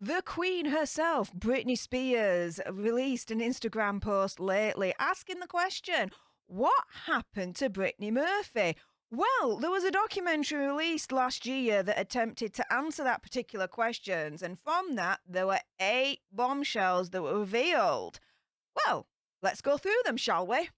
The Queen herself, Britney Spears, released an Instagram post lately asking the question, what happened to Brittany Murphy? Well, there was a documentary released last year that attempted to answer that particular questions, and from that, there were 8 bombshells that were revealed. Well, let's go through them, shall we?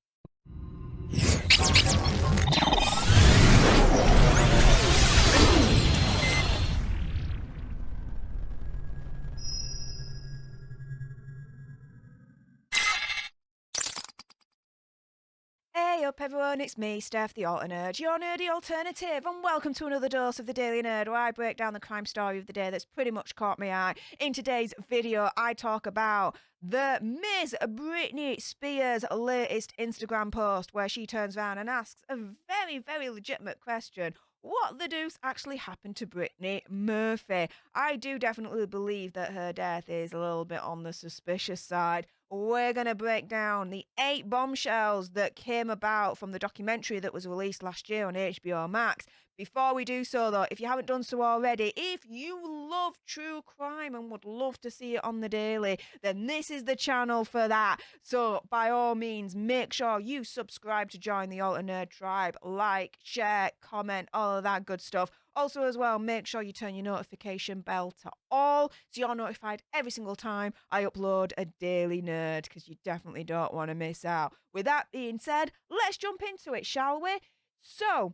Hey up everyone, it's me, Stef, the Alter Nerd, your nerdy alternative, and welcome to another dose of the Daily Nerd, where I break down the crime story of the day that's pretty much caught my eye. In today's video, I talk about the Miss Britney Spears' latest Instagram post, where she turns around and asks a very, very legitimate question. What the deuce actually happened to Brittany Murphy? I do definitely believe that her death is a little bit on the suspicious side. We're going to break down the 8 bombshells that came about from the documentary that was released last year on HBO Max. Before we do so, though, if you haven't done so already, if you love true crime and would love to see it on the daily, then this is the channel for that. So, by all means, make sure you subscribe to join the Alter Nerd tribe. Like, share, comment, all of that good stuff. Also, as well, make sure you turn your notification bell to all so you're notified every single time I upload a Daily Nerd, because you definitely don't want to miss out. With that being said, let's jump into it, shall we? So,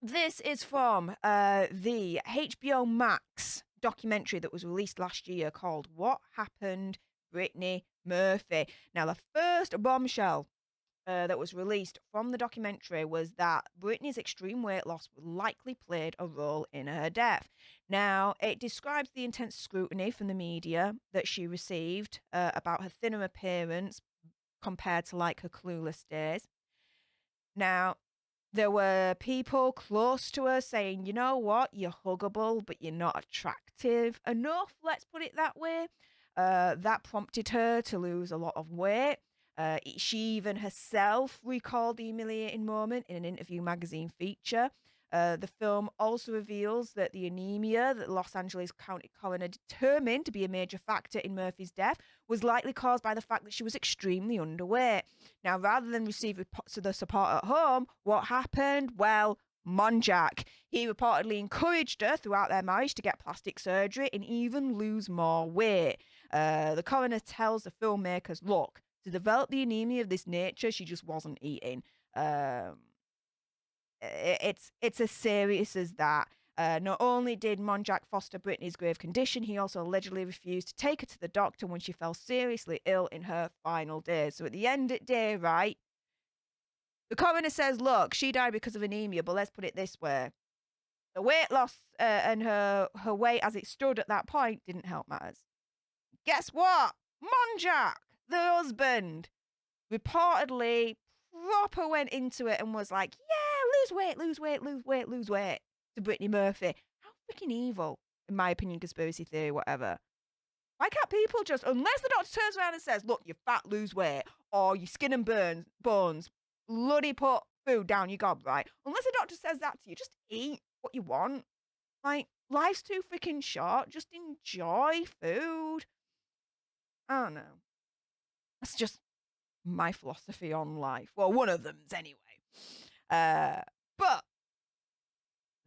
this is from the HBO Max documentary that was released last year called What Happened Brittany Murphy. Now, the first bombshell that was released from the documentary was that Britney's extreme weight loss likely played a role in her death. Now, it describes the intense scrutiny from the media that she received about her thinner appearance compared to like her Clueless days. Now, there were people close to her saying, you know what, you're huggable, but you're not attractive enough, let's put it that way. That prompted her to lose a lot of weight. She even herself recalled the humiliating moment in an interview magazine feature. The film also reveals that the anemia that Los Angeles County coroner determined to be a major factor in Murphy's death was likely caused by the fact that she was extremely underweight. Now, rather than receive the support at home, what happened? Well, Monjack. He reportedly encouraged her throughout their marriage to get plastic surgery and even lose more weight. The coroner tells the filmmakers, look, to develop the anemia of this nature, she just wasn't eating. It's as serious as that. Not only did Monjack foster Britney's grave condition, he also allegedly refused to take her to the doctor when she fell seriously ill in her final days. So at the end of the day, right, the coroner says, look, she died because of anemia, but let's put it this way. The weight loss and her weight as it stood at that point didn't help matters. Guess what? Monjack, the husband, reportedly proper went into it and was like, yeah, lose weight to Brittany Murphy. How freaking evil, in my opinion, conspiracy theory, whatever. Why can't people just, unless the doctor turns around and says, look, you're fat, lose weight, or your skin and bones, bloody put food down your gob, right? Unless the doctor says that to you, just eat what you want. Like, life's too freaking short. Just enjoy food. I don't know. That's just my philosophy on life. Well, one of them's anyway. But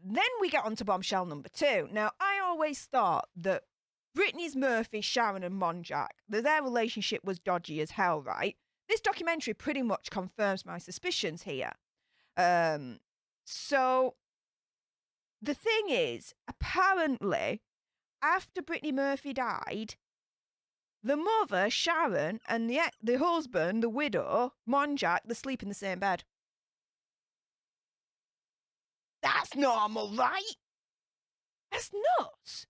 then we get on to bombshell number 2. Now, I always thought that Britney's Murphy, Sharon, and Monjack, that their relationship was dodgy as hell, right? This documentary pretty much confirms my suspicions here. So, the thing is, apparently, after Brittany Murphy died, the mother, Sharon, and the husband, the widow, Monjack, they sleep in the same bed. That's normal, right? That's nuts.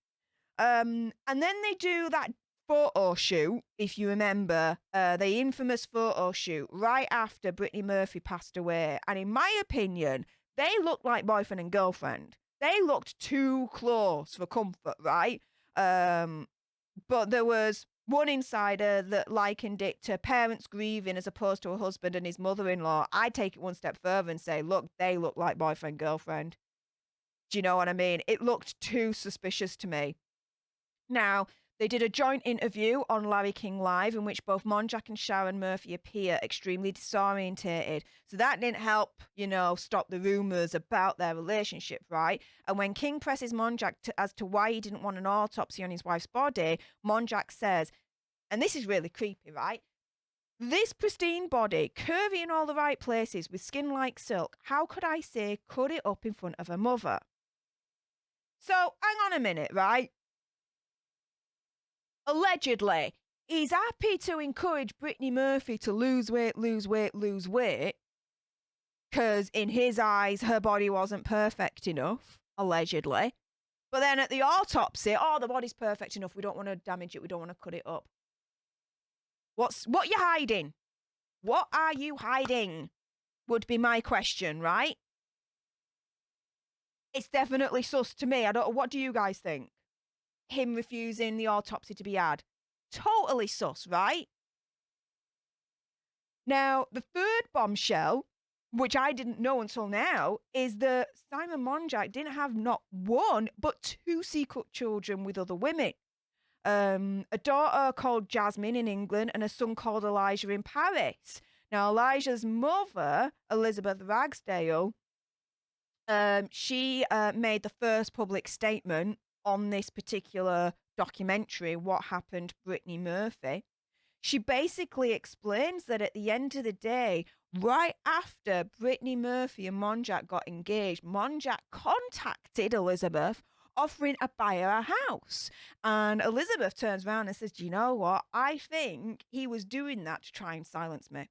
And then they do that photo shoot, if you remember, the infamous photo shoot right after Brittany Murphy passed away. And in my opinion, they looked like boyfriend and girlfriend. They looked too close for comfort, right? But there was one insider that likened it to parents grieving as opposed to a husband and his mother-in-law. I take it one step further and say, look, they look like boyfriend, girlfriend. Do you know what I mean? It looked too suspicious to me. Now, They did a joint interview on Larry King Live in which both Monjack and Sharon Murphy appear extremely disorientated. So that didn't help, stop the rumours about their relationship, right? And when King presses Monjack as to why he didn't want an autopsy on his wife's body, Monjack says, and this is really creepy, right? This pristine body, curvy in all the right places with skin like silk, how could I say cut it up in front of her mother? So hang on a minute, right? Allegedly, he's happy to encourage Brittany Murphy to lose weight, because in his eyes, her body wasn't perfect enough, allegedly. But then at the autopsy, the body's perfect enough. We don't want to damage it. We don't want to cut it up. What you hiding? What are you hiding? Would be my question, right? It's definitely sus to me. What do you guys think? Him refusing the autopsy to be had. Totally sus, right? Now, the third bombshell, which I didn't know until now, is that Simon Monjack didn't have not one, but two secret children with other women. A daughter called Jasmine in England and a son called Elijah in Paris. Now, Elijah's mother, Elizabeth Ragsdale, she made the first public statement on this particular documentary, What Happened, Brittany Murphy. She basically explains that at the end of the day, right after Brittany Murphy and Monjack got engaged, Monjack contacted Elizabeth offering to buy her a house. And Elizabeth turns around and says, do you know what? I think he was doing that to try and silence me.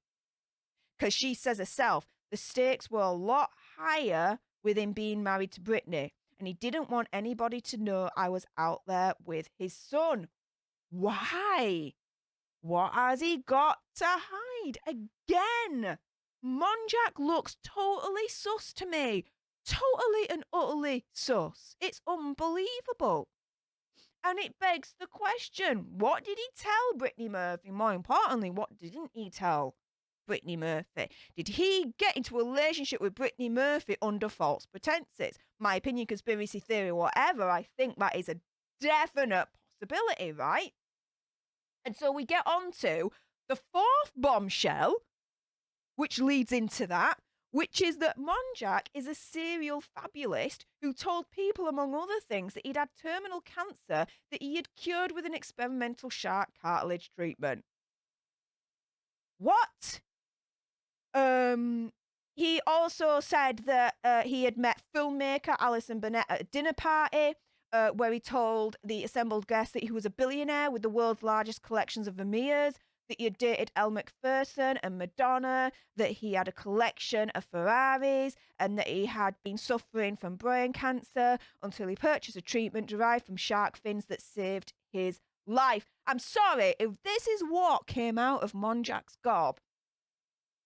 Because she says herself, the stakes were a lot higher with him being married to Britney. And he didn't want anybody to know I was out there with his son. Why? What has he got to hide? Again, Monjack looks totally sus to me. Totally and utterly sus. It's unbelievable. And it begs the question, what did he tell Brittany Murphy? More importantly, what didn't he tell Brittany Murphy? Did he get into a relationship with Brittany Murphy under false pretenses? My opinion, conspiracy theory, whatever, I think that is a definite possibility, right? And so we get on to the fourth bombshell, which leads into that, which is that Monjack is a serial fabulist who told people, among other things, that he'd had terminal cancer that he had cured with an experimental shark cartilage treatment. What? He also said that he had met filmmaker Alison Burnett at a dinner party where he told the assembled guests that he was a billionaire with the world's largest collections of Vermeers, that he had dated Elle Macpherson and Madonna, that he had a collection of Ferraris, and that he had been suffering from brain cancer until he purchased a treatment derived from shark fins that saved his life. I'm sorry, if this is what came out of Monjack's gob,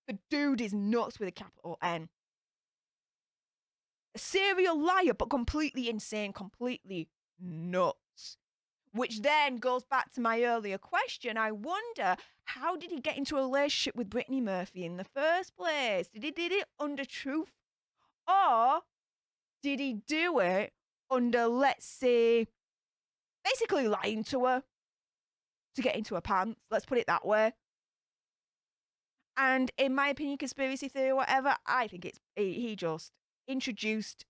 the dude is nuts with a capital N. A serial liar, but completely insane, completely nuts. Which then goes back to my earlier question. I wonder, how did he get into a relationship with Brittany Murphy in the first place? Did he did it under truth? Or did he do it under, let's say, basically lying to her to get into her pants? Let's put it that way. And in my opinion, conspiracy theory, whatever, I think he just introduced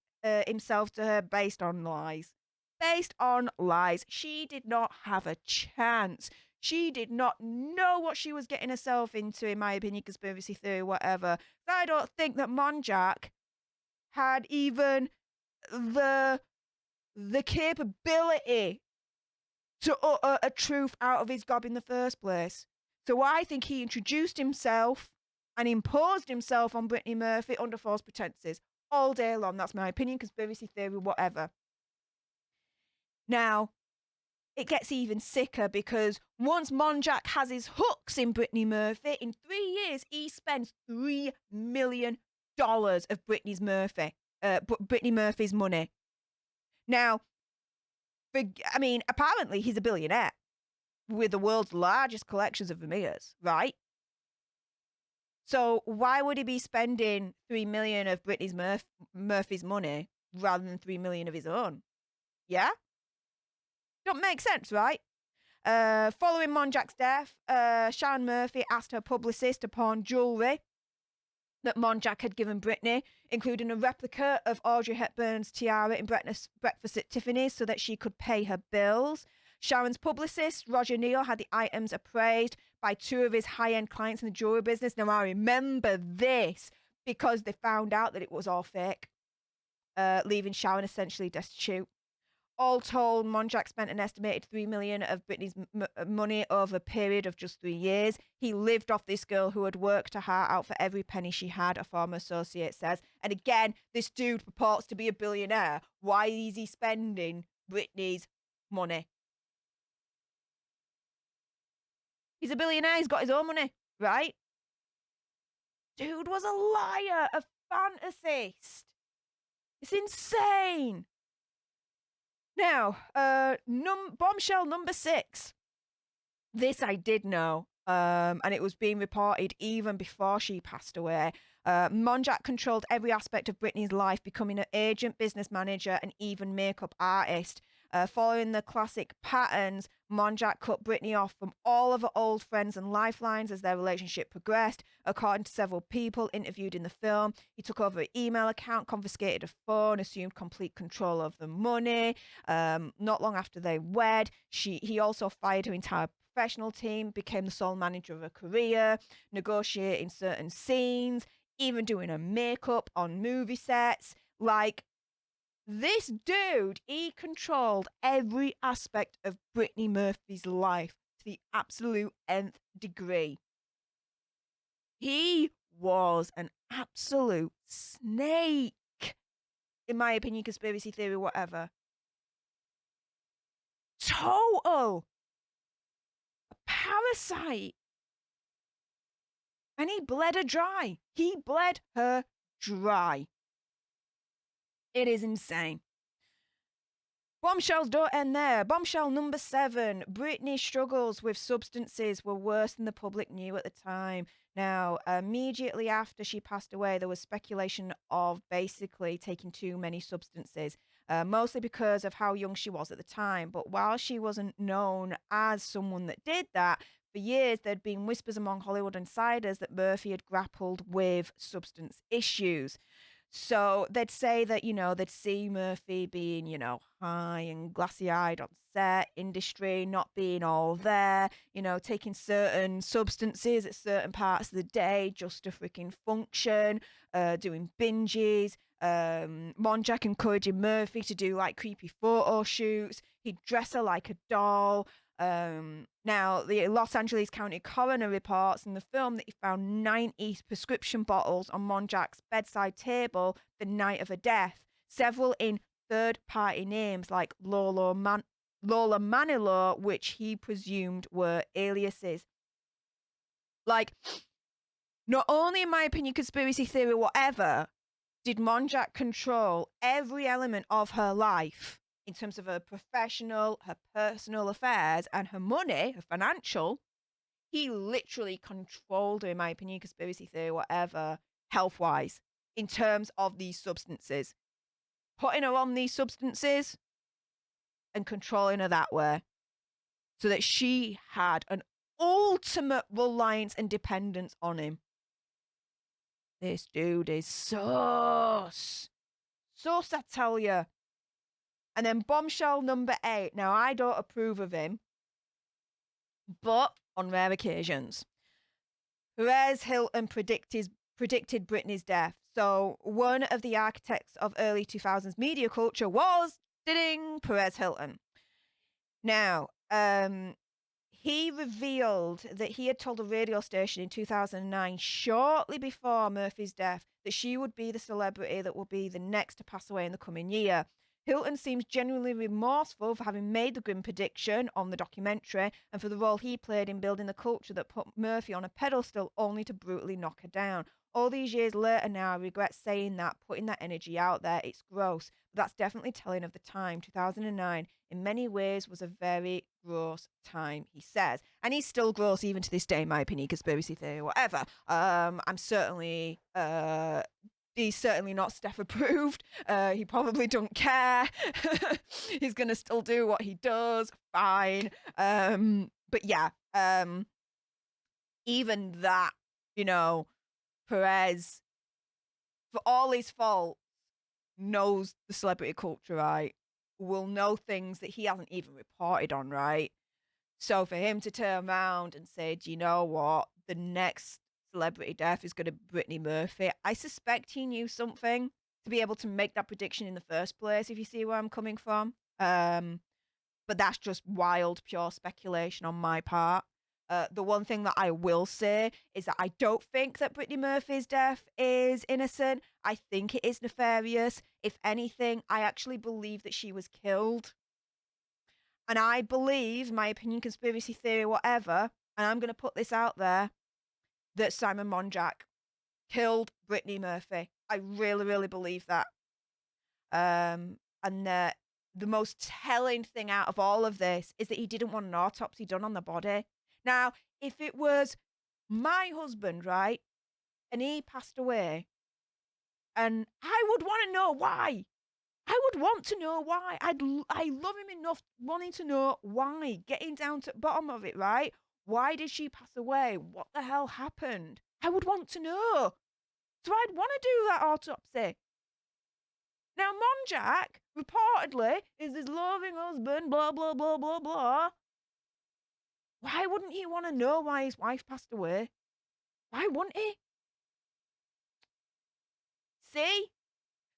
himself to her based on lies. Based on lies. She did not have a chance. She did not know what she was getting herself into, in my opinion, conspiracy theory, whatever. I don't think that Monjack had even the capability to utter a truth out of his gob in the first place. So I think he introduced himself and imposed himself on Brittany Murphy under false pretenses all day long. That's my opinion, conspiracy theory, whatever. Now, it gets even sicker because once Monjack has his hooks in Brittany Murphy, in 3 years, he spends $3 million of Brittany Murphy's money. Now, apparently he's a billionaire with the world's largest collections of Vermeers, right? So why would he be spending $3 million of Brittany Murphy's money rather than $3 million of his own? Yeah? Don't make sense, right? Following Monjack's death, Sharon Murphy asked her publicist to pawn jewellery that Monjack had given Britney, including a replica of Audrey Hepburn's tiara in breakfast at Tiffany's so that she could pay her bills. Sharon's publicist, Roger Neal, had the items appraised by two of his high-end clients in the jewelry business. Now, I remember this because they found out that it was all fake, leaving Sharon essentially destitute. All told, Monjack spent an estimated $3 million of Britney's money over a period of just 3 years. He lived off this girl who had worked her heart out for every penny she had, a former associate says. And again, this dude purports to be a billionaire. Why is he spending Britney's money? He's a billionaire. He's got his own money, right? Dude was a liar, a fantasist. It's insane. Now, bombshell number 6. This I did know, and it was being reported even before she passed away. Monjack controlled every aspect of Britney's life, becoming an agent, business manager, and even makeup artist. Following the classic patterns, Monjack cut Britney off from all of her old friends and lifelines as their relationship progressed. According to several people interviewed in the film, he took over her email account, confiscated her phone, assumed complete control of the money. Not long after they wed, he also fired her entire professional team, became the sole manager of her career, negotiating certain scenes, even doing her makeup on movie sets. Like, this dude, he controlled every aspect of Brittany Murphy's life to the absolute nth degree. He was an absolute snake, in my opinion, conspiracy theory, whatever. Total a parasite. And he bled her dry. He bled her dry. It is insane. Bombshells don't end there. Bombshell number 7. Britney's struggles with substances were worse than the public knew at the time. Now, immediately after she passed away, there was speculation of basically taking too many substances, mostly because of how young she was at the time. But while she wasn't known as someone that did that, for years there'd been whispers among Hollywood insiders that Murphy had grappled with substance issues. So they'd say that, they'd see Murphy being, high and glassy-eyed on set, industry not being all there, taking certain substances at certain parts of the day just to freaking function, doing binges, Monjack encouraging Murphy to do, like, creepy photo shoots. He'd dress her like a doll. Now, the Los Angeles County coroner reports in the film that he found 90 prescription bottles on Monjack's bedside table the night of her death, several in third-party names like Lola Manilo, which he presumed were aliases. Like, not only, in my opinion, conspiracy theory, whatever, did Monjack control every element of her life, in terms of her professional, her personal affairs, and her money, her financial. He literally controlled her, in my opinion, conspiracy theory, whatever, health-wise, in terms of these substances. Putting her on these substances and controlling her that way. So that she had an ultimate reliance and dependence on him. This dude is sus, I tell you. And then bombshell number 8. Now, I don't approve of him, but on rare occasions. Perez Hilton predicted Britney's death. So one of the architects of early 2000s media culture was, Perez Hilton. Now, he revealed that he had told a radio station in 2009, shortly before Murphy's death, that she would be the celebrity that would be the next to pass away in the coming year. Hilton seems genuinely remorseful for having made the grim prediction on the documentary and for the role he played in building the culture that put Murphy on a pedestal only to brutally knock her down. All these years later now, I regret saying that, putting that energy out there. It's gross. But that's definitely telling of the time. 2009, in many ways, was a very gross time, he says. And he's still gross even to this day, in my opinion, conspiracy theory, whatever. I'm certainly He's certainly not Stef approved. He probably don't care. He's gonna still do what he does. Fine. But yeah. Even that, you know, Perez, for all his faults, knows the celebrity culture, right? Will know things that he hasn't even reported on, right? So for him to turn around and say, do you know what? The next celebrity death is going to be Brittany Murphy. I suspect he knew something to be able to make that prediction in the first place, if you see where I'm coming from. But that's just wild, pure speculation on my part. The one thing that I will say is that I don't think that Brittany Murphy's death is innocent. I think it is nefarious. If anything, I actually believe that she was killed. And I believe, my opinion, conspiracy theory, whatever, and I'm going to put this out there, that Sharon Monjack killed Brittany Murphy. I really, really believe that. And the most telling thing out of all of this is that he didn't want an autopsy done on the body. Now, if it was my husband, right, and he passed away, and I would want to know why. I would want to know why. I love him enough wanting to know why. Getting down to the bottom of it, right? Why did she pass away? What the hell happened? I would want to know. So I'd want to do that autopsy. Now, Monjack, reportedly, is his loving husband, blah, blah, blah, blah, blah. Why wouldn't he want to know why his wife passed away? Why wouldn't he? See?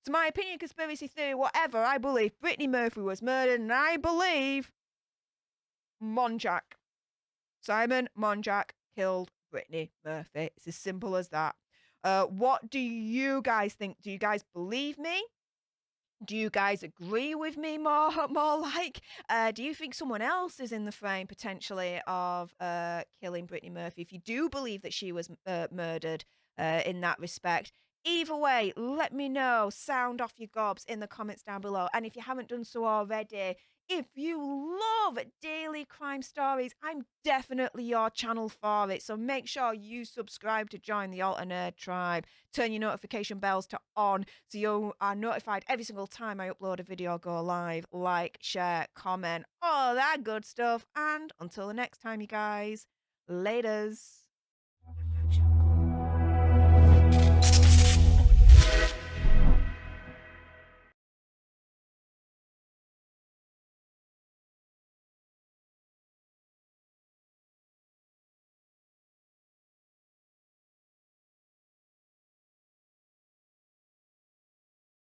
So my opinion, conspiracy theory, whatever, I believe Brittany Murphy was murdered, and I believe Monjack. Sharon Monjack killed Brittany Murphy. It's as simple as that. What do you guys think? Do you guys believe me? Do you guys agree with me more like? Do you think someone else is in the frame potentially of killing Brittany Murphy? If you do believe that she was murdered in that respect, either way, let me know. Sound off your gobs in the comments down below. And if you haven't done so already, if you love daily crime stories, I'm definitely your channel for it. So make sure you subscribe to join the Alter Nerd tribe. Turn your notification bells to on so you are notified every single time I upload a video or go live. Like, share, comment, all that good stuff. And until the next time, you guys, laters.